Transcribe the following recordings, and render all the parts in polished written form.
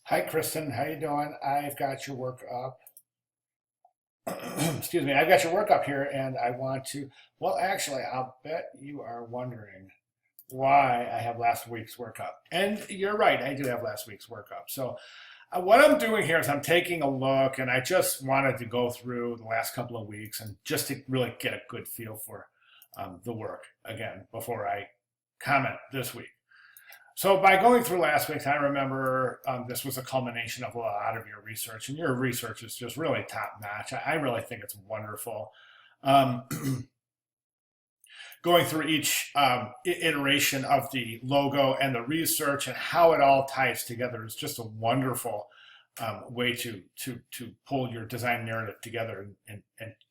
Hi, Kristen. How you doing? I've got your work up. Excuse me. I've got your work up here, and I want to. Well, actually, I'll bet you are wondering why I have last week's work up. And you're right. I do have last week's work up. So, what I'm doing here is I'm taking a look, and I just wanted to go through the last couple of weeks and just to really get a good feel for the work again before I comment this week. So by going through last week's, I remember this was a culmination of a lot of your research, and your research is just really top notch. I really think it's wonderful. Um, Going through each iteration of the logo and the research and how it all ties together is just a wonderful way to pull your design narrative together and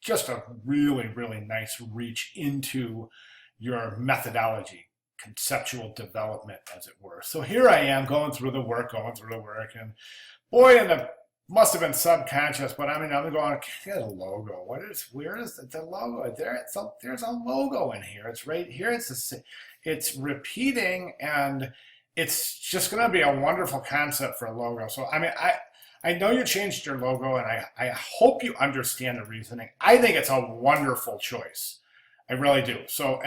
just a really nice reach into your methodology, conceptual development, as it were. So here I am going through the work, and boy, and the must have been subconscious, but I mean, I'm going, get a logo. Where is the logo? There's a logo in here. It's right here. It's repeating, and it's just going to be a wonderful concept for a logo. So, I mean, I know you changed your logo, and I hope you understand the reasoning. I think it's a wonderful choice. I really do. So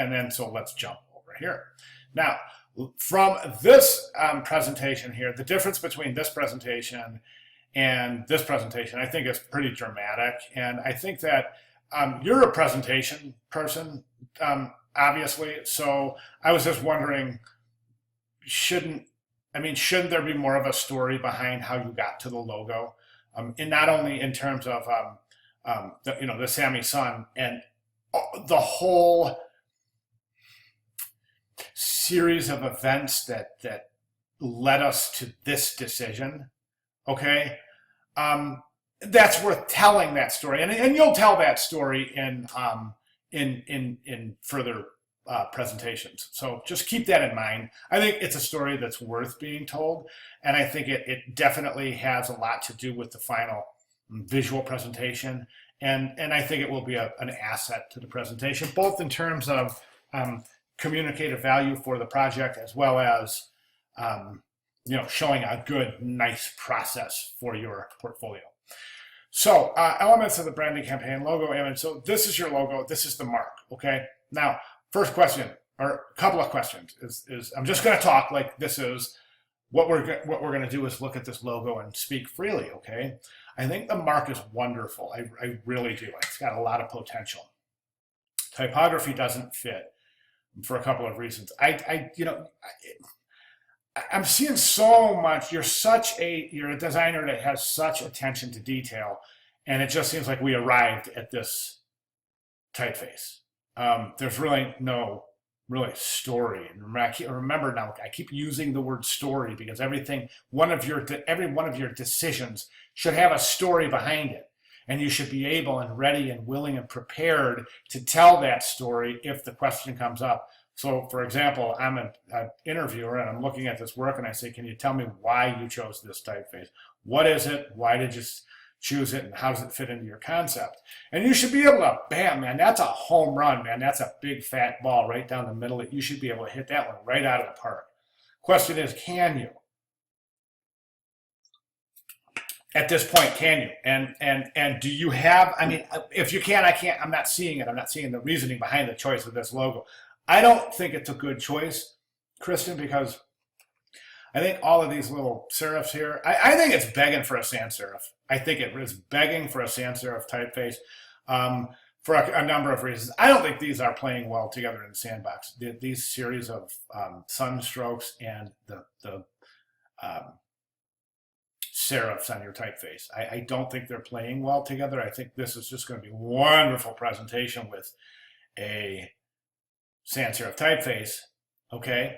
let's jump over here. Now, from this presentation here, the difference between this presentation and this presentation, I think, is pretty dramatic. And I think that you're a presentation person, obviously. So I was just wondering, shouldn't shouldn't there be more of a story behind how you got to the logo, and not only in terms of the Sammy Sun and the whole series of events that led us to this decision. Okay, that's worth telling that story, and you'll tell that story in further presentations. So just keep that in mind. I think it's a story that's worth being told, and I think it definitely has a lot to do with the final visual presentation, and I think it will be an asset to the presentation, both in terms of communicative value for the project as well as showing a good, nice process for your portfolio. So elements of the branding campaign, logo, image. So this is your logo. This is the mark. Okay. Now, first question, or a couple of questions, is I'm just going to talk like this is what we're going to do is look at this logo and speak freely. Okay. I think the mark is wonderful. I really do. It's got a lot of potential. Typography doesn't fit for a couple of reasons. I'm seeing so much. You're a designer that has such attention to detail, and it just seems like we arrived at this typeface. There's really no story. And remember now, I keep using the word story because every one of your decisions should have a story behind it, and you should be able and ready and willing and prepared to tell that story if the question comes up. So, for example, I'm an interviewer and I'm looking at this work and I say, can you tell me why you chose this typeface? What is it? Why did you choose it? And how does it fit into your concept? And you should be able to, bam, man, that's a home run, man. That's a big fat ball right down the middle. You should be able to hit that one right out of the park. Question is, can you? At this point, can you? And do you have, if you can, I can't, I'm not seeing it. I'm not seeing the reasoning behind the choice of this logo. I don't think it's a good choice, Kristen, because I think all of these little serifs here, I think it's begging for a sans serif. I think it is begging for a sans serif typeface for a number of reasons. I don't think these are playing well together in the sandbox. These series of sun strokes and the serifs on your typeface, I don't think they're playing well together. I think this is just going to be a wonderful presentation with a sans serif typeface. Okay.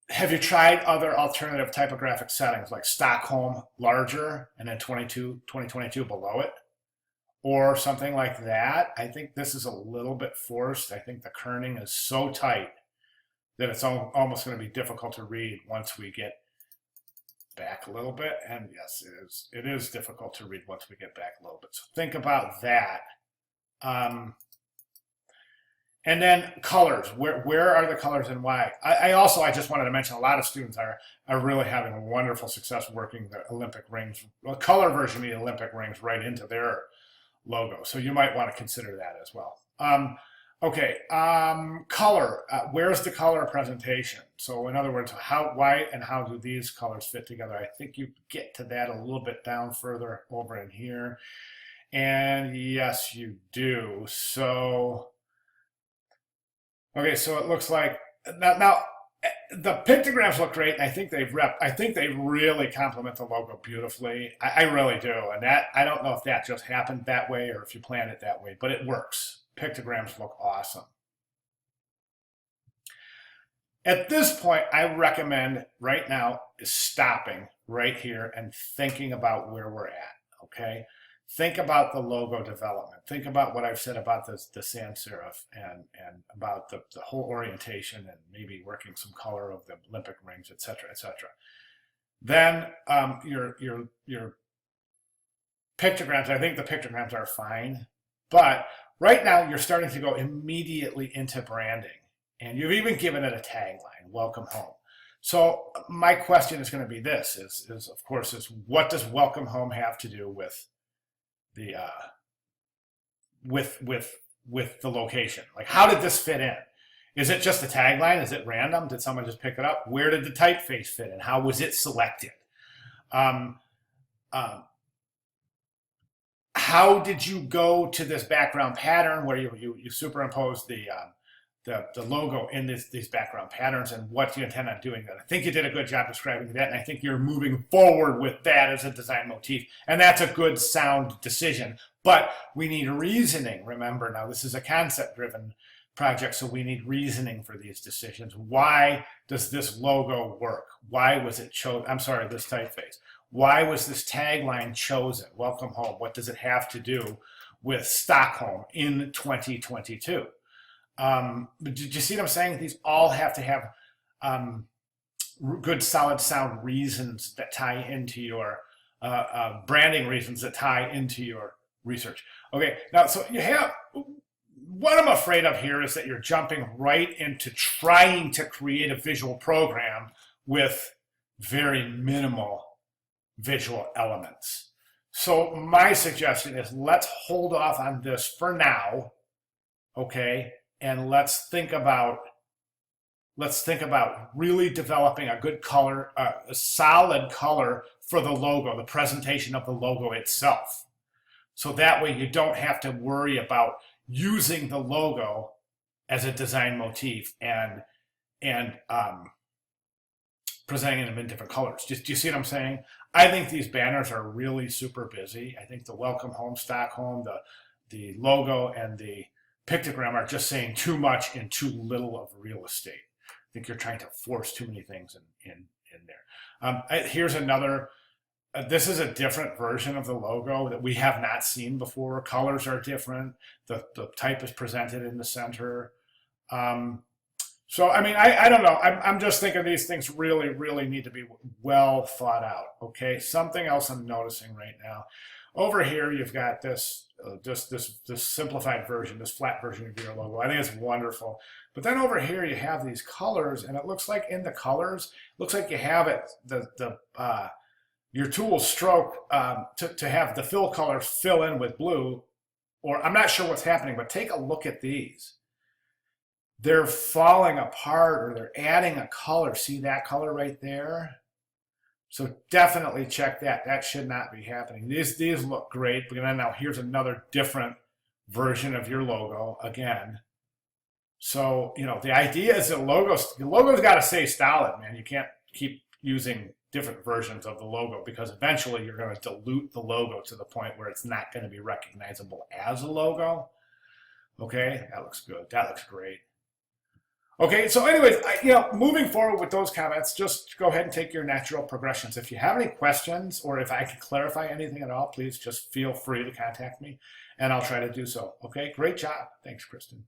Have you tried other alternative typographic settings like Stockholm larger and then 2022 below it, or something like that? I think this is a little bit forced. I think the kerning is so tight that it's almost going to be difficult to read once we get back a little bit. And yes, it is difficult to read once we get back a little bit. So think about that. And then colors, where are the colors and why? I just wanted to mention a lot of students are really having a wonderful success working the Olympic rings, a color version of the Olympic rings right into their logo. So you might want to consider that as well. Okay, color. Where's the color presentation? So in other words, why, and how do these colors fit together? I think you get to that a little bit down further over in here. And yes, you do. So, okay, so it looks like now the pictograms look great. And I think they really complement the logo beautifully. I really do. And that, I don't know if that just happened that way or if you planned it that way, but it works. Pictograms look awesome. At this point, I recommend right now is stopping right here and thinking about where we're at, okay? Think about the logo development. Think about what I've said about the sans serif and about the whole orientation and maybe working some color of the Olympic rings, et cetera, et cetera. Then your pictograms, I think the pictograms are fine, but right now you're starting to go immediately into branding, and you've even given it a tagline, welcome home. So my question is going to be this, of course, what does welcome home have to do with the with the location? Like, how did this fit in? Is it just a tagline? Is it random? Did someone just pick it up? Where did the typeface fit in? How was it selected? How did you go to this background pattern where you superimpose the logo in these background patterns, and what do you intend on doing that? I think you did a good job describing that, and I think you're moving forward with that as a design motif, and that's a good sound decision. But we need reasoning. Remember, now this is a concept-driven project, so we need reasoning for these decisions. Why does this logo work? Why was it chosen? I'm sorry, this typeface. Why was this tagline chosen? Welcome home. What does it have to do with Stockholm in 2022? Did you see what I'm saying? These all have to have good, solid sound reasons that tie into your branding reasons that tie into your research. Okay, now, so you have, what I'm afraid of here is that you're jumping right into trying to create a visual program with very minimal visual elements. So my suggestion is let's hold off on this for now, okay? And let's think about really developing a good color, a solid color for the logo, the presentation of the logo itself. So that way you don't have to worry about using the logo as a design motif and presenting them in different colors. Do you see what I'm saying? I think these banners are really super busy. I think the welcome home, Stockholm, the logo, and the pictogram are just saying too much in too little of real estate. I think you're trying to force too many things in there. Here's another, this is a different version of the logo that we have not seen before. Colors are different. The type is presented in the center. So, I mean, I don't know. I'm just thinking these things really, really need to be well thought out, okay? Something else I'm noticing right now. Over here, you've got this simplified version, this flat version of your logo. I think it's wonderful. But then over here, you have these colors, and it looks like in the colors, it looks like you have it, your tool stroke to have the fill colors fill in with blue, or I'm not sure what's happening, but take a look at these. They're falling apart, or they're adding a color. See that color right there? So definitely check that. That should not be happening. These look great, but then now here's another different version of your logo again. So, you know, the idea is that the logo's got to stay solid, man. You can't keep using different versions of the logo, because eventually you're going to dilute the logo to the point where it's not going to be recognizable as a logo. Okay, that looks good. That looks great. Okay, so anyways, moving forward with those comments, just go ahead and take your natural progressions. If you have any questions, or if I can clarify anything at all, please just feel free to contact me, and I'll try to do so. Okay, great job. Thanks, Kristen.